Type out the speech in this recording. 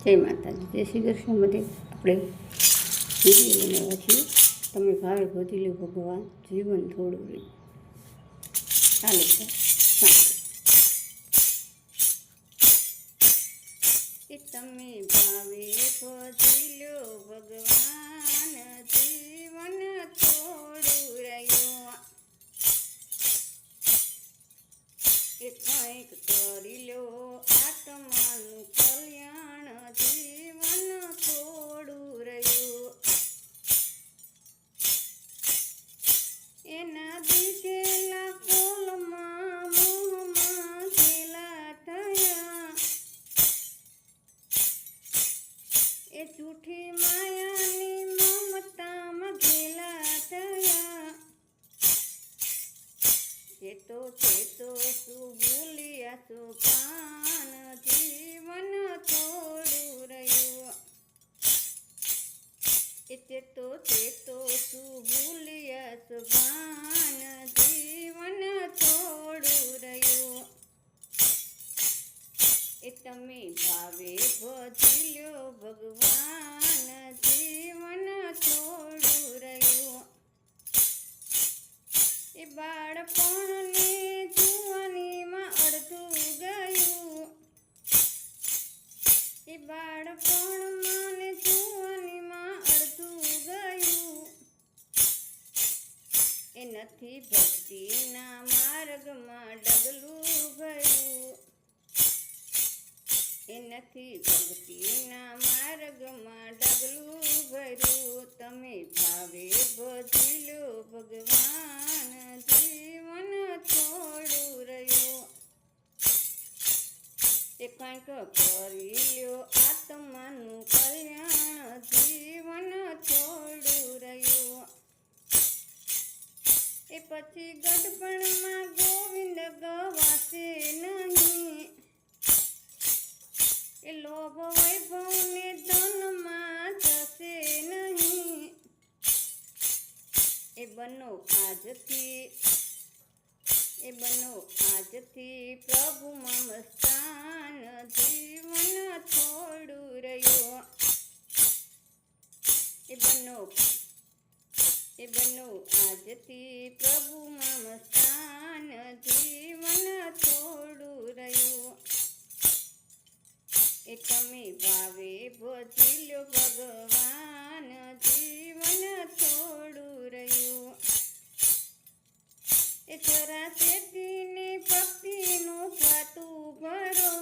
જય માતાજી, જય શ્રી કૃષ્ણ. બધે આપણે વિડીયો બનાવ્યા છીએ. તમે ભાવે ભજી લો ભગવાન, જીવન થોડું રહે ચાલે છે. એ તમે ભાવે ભજી લો ભગવાન, જીવન થોડું રહ્યું. એ કંઈક કરી લો આત્માનું કલ્યાણ, જીવન થોડું રહ્યું. એના દીધેલા કોલમાં મોહમાં ખેલા થયા, એ જૂઠી માયાની મમતામાં ઘેલા થયા. ચેતો ચેતો શું ભૂલ્યા શું પાન, જીવન થોડું રહ્યું. એ ચેતો ચેતો શું ભૂલ્યા શું પાન, જીવન થોડું રહ્યું. એ તમે ભાવે ભજી લ્યો ભગવાન, જીવન થોડું રહ્યું. એ બાળપણને જુવાનીમાં અડધું ગયું, એ બાળપણમાં ને જુવાનીમાં અડધું ગયું. એ નથી ભક્તિના માર્ગમાં ડગલું ભર્યું, એ નથી ભક્તિના માર્ગમાં ડગલું ભર્યું. તમે ભાવે ભજી લો ભગવાન, જીવન થોડું રહ્યું. એ કંઈક કરી લ્યો આત્માનું કલ્યાણ, જીવન થોડું રહ્યું. એ પછી ગઢપણમાં ગોવિંદ ગવાશે નહીં, એ લોભ વૈભવને ધનમાં થશે નહીં. એ બનો આજથી પ્રભુમાં મસ્તાન, જીવન થોડું રહ્યું. એ બનો આજથી પ્રભુમાં મસ્તાન, જીવન થોડું રહ્યું. એ તમે ભાવે ભજી લો ભગવાન, જીવન થોડું રહ્યું. એ જરા શેઠીને ભક્તિનું ખાતું ભરો,